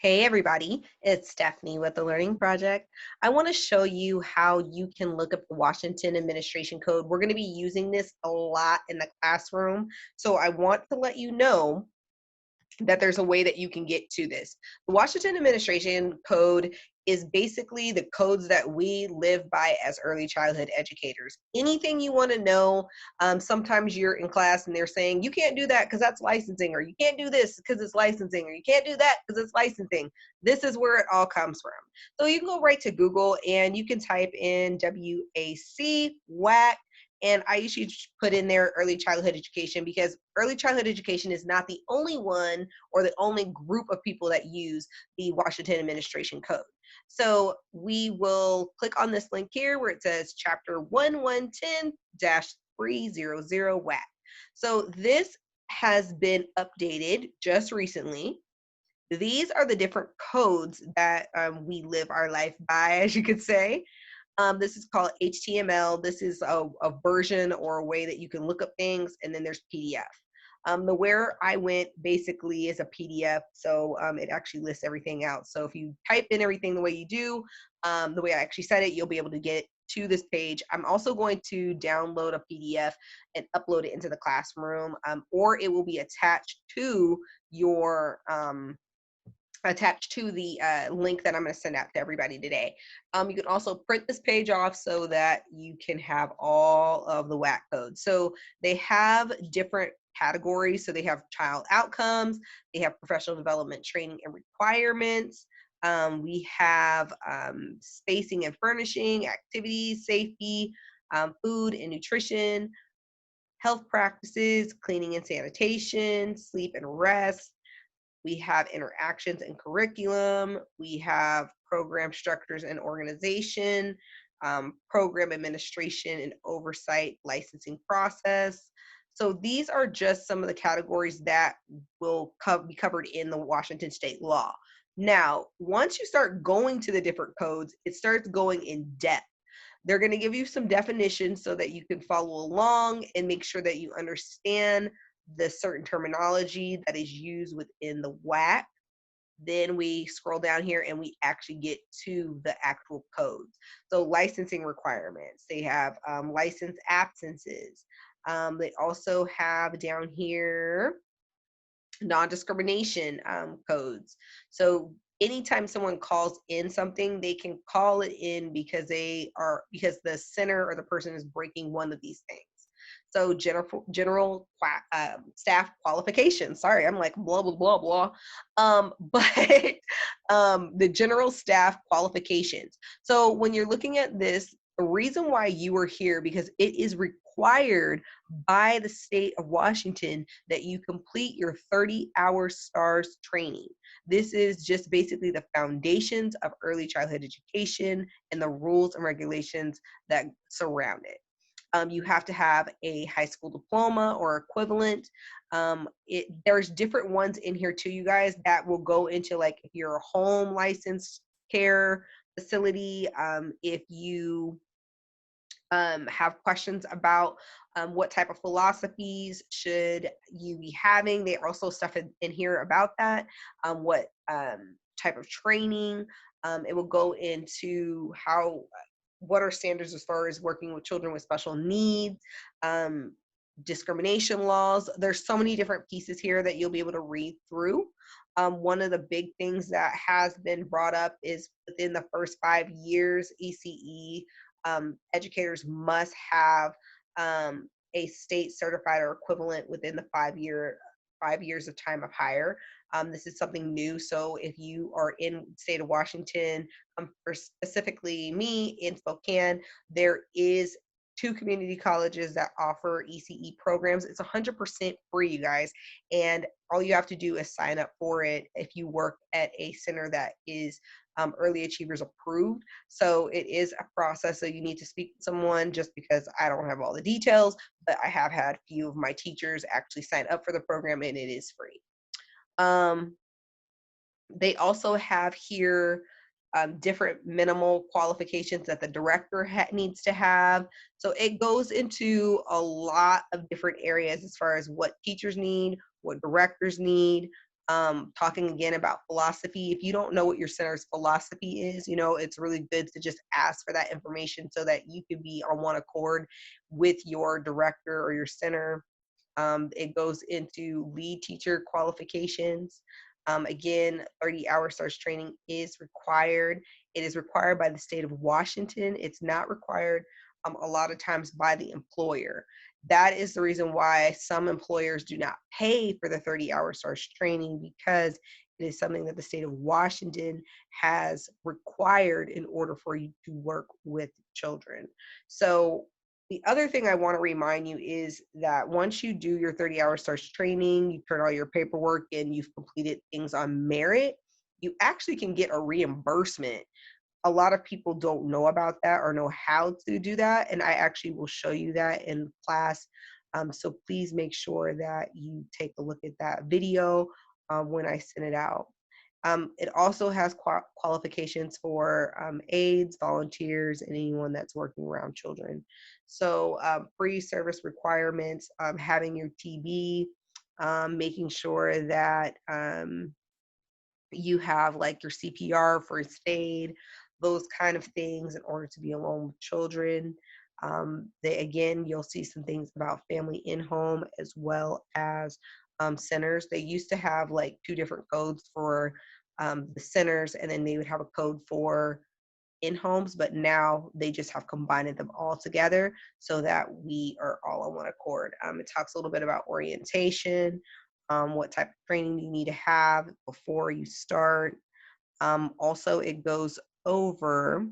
Hey everybody, it's Stephanie with the Learning Project. I want to show you how you can look up the Washington Administration Code. We're going to be using this a lot in the classroom, so I want to let you know that there's a way that you can get to this. The Washington Administration Code is basically the codes that we live by as early childhood educators. Anything you want to know, sometimes you're in class and they're saying, you can't do that because that's licensing, or you can't do this because it's licensing, or you can't do that because it's licensing. This is where it all comes from. So you can go right to Google and you can type in WAC, WAC, and I usually put in there early childhood education because early childhood education is not the only one or the only group of people that use the Washington Administration Code. So we will click on this link here where it says Chapter 1110-300 WAC. So this has been updated just recently. These are the different codes that we live our life by, as you could say. This is called HTML. This is a version or a way that you can look up things, and then there's PDF. The where I went basically is a PDF, so it actually lists everything out. So if you type in everything the way you do, the way I actually said it, you'll be able to get to this page. I'm also going to download a PDF and upload it into the classroom, or it will be attached to your link that I'm going to send out to everybody today. You can also print this page off so that you can have all of the WAC codes. So they have different categories. So they have child outcomes, they have professional development training and requirements. We have spacing and furnishing, activities, safety, food and nutrition, health practices, cleaning and sanitation, sleep and rest. We have interactions and curriculum. We have program structures and organization, program administration and oversight, licensing process. So these are just some of the categories that will be covered in the Washington state law. Now, once you start going to the different codes, it starts going in depth. They're going to give you some definitions so that you can follow along and make sure that you understand the certain terminology that is used within the WAC. Then we scroll down here and we actually get to the actual codes. So licensing requirements, they have license absences. They also have down here non-discrimination codes. So anytime someone calls in something, they can call it in because the center or the person is breaking one of these things. So general staff qualifications. Sorry, I'm like blah blah blah blah. But the general staff qualifications. So when you're looking at this, the reason why you are here because it is required by the state of Washington that you complete your 30-hour STARS training. This is just basically the foundations of early childhood education and the rules and regulations that surround it. You have to have a high school diploma or equivalent. There's different ones in here too, you guys, that will go into like if you're a home licensed care facility, if you have questions about what type of philosophies should you be having. There are also stuff in here about that, what type of training. It will go into what are standards as far as working with children with special needs, discrimination laws. There's so many different pieces here that you'll be able to read through. One of the big things that has been brought up is within the first 5 years, ECE educators must have a state certified or equivalent within the 5 years of time of hire. This is something new. So if you are in the state of Washington, for specifically me in Spokane, there is 2 community colleges that offer ECE programs. It's 100% free, you guys. And all you have to do is sign up for it if you work at a center that is Early Achievers approved. So it is a process. So you need to speak to someone just because I don't have all the details, but I have had a few of my teachers actually sign up for the program and it is free. They also have here different minimal qualifications that the director needs to have. So it goes into a lot of different areas as far as what teachers need, what directors need. talking again about philosophy. If you don't know what your center's philosophy is, it's really good to just ask for that information so that you can be on one accord with your director or your center. It goes into lead teacher qualifications. Again, 30-hour SARS training is required. It is required by the state of Washington. It's not required a lot of times by the employer. That is the reason why some employers do not pay for the 30-hour SARS training, because it is something that the state of Washington has required in order for you to work with children. So the other thing I want to remind you is that once you do your 30-hour SARS training, you turn all your paperwork and you've completed things on merit, you actually can get a reimbursement. A lot of people don't know about that or know how to do that, and I actually will show you that in class. So please make sure that you take a look at that video when I send it out. It also has qualifications for aides, volunteers, and anyone that's working around children. So free service requirements, having your TB, making sure that you have like your CPR First Aid, those kind of things in order to be alone with children. Again, you'll see some things about family in home as well as centers. They used to have like two different codes for the centers, and then they would have a code for in homes, but now they just have combined them all together so that we are all on one accord. It talks a little bit about orientation, what type of training you need to have before you start. Also, it goes over,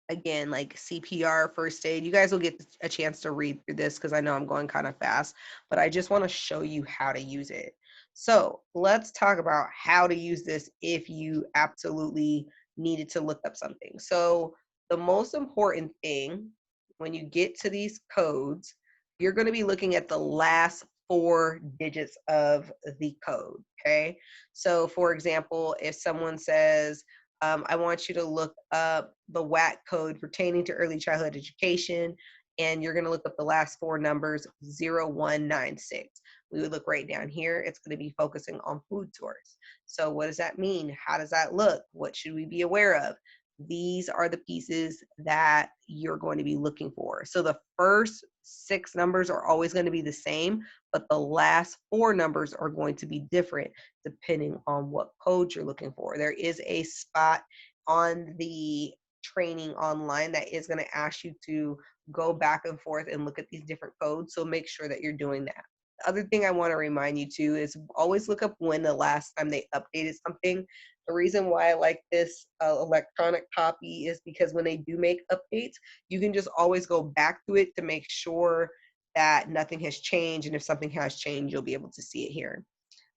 again, like CPR First Aid. You guys will get a chance to read through this because I know I'm going kind of fast, but I just want to show you how to use it. So let's talk about how to use this if you absolutely needed to look up something. So the most important thing when you get to these codes, you're going to be looking at the last 4 digits of the code. Okay. So for example, if someone says, I want you to look up the WAC code pertaining to early childhood education, and you're going to look up the last 4 numbers, 0196. We would look right down here. It's going to be focusing on food source. So what does that mean? How does that look? What should we be aware of? These are the pieces that you're going to be looking for. So the first 6 numbers are always going to be the same, but the last 4 numbers are going to be different depending on what code you're looking for. There is a spot on the training online that is going to ask you to go back and forth and look at these different codes. So make sure that you're doing that. The other thing I want to remind you too is always look up when the last time they updated something. The reason why I like this electronic copy is because when they do make updates, you can just always go back to it to make sure that nothing has changed. And if something has changed, you'll be able to see it here.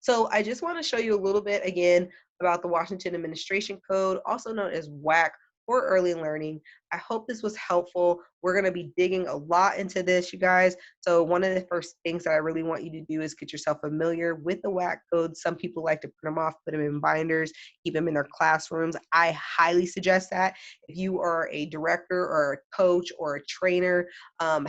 So I just want to show you a little bit again about the Washington Administration Code, also known as WAC for early learning. I hope this was helpful. We're going to be digging a lot into this, you guys. So one of the first things that I really want you to do is get yourself familiar with the WAC codes. Some people like to print them off, put them in binders, keep them in their classrooms. I highly suggest that. If you are a director or a coach or a trainer,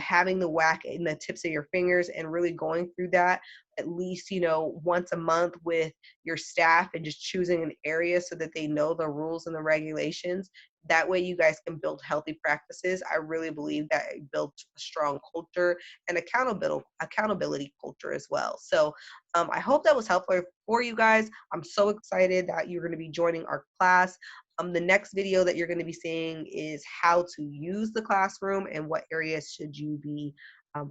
having the WAC in the tips of your fingers and really going through that at least, once a month with your staff and just choosing an area so that they know the rules and the regulations. That way you guys can build healthy practices. I really believe that it builds a strong culture and accountability culture as well. So I hope that was helpful for you guys. I'm so excited that you're going to be joining our class. The next video that you're going to be seeing is how to use the classroom and what areas should you be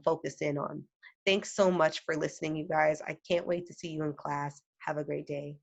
focused in on. Thanks so much for listening, you guys. I can't wait to see you in class. Have a great day.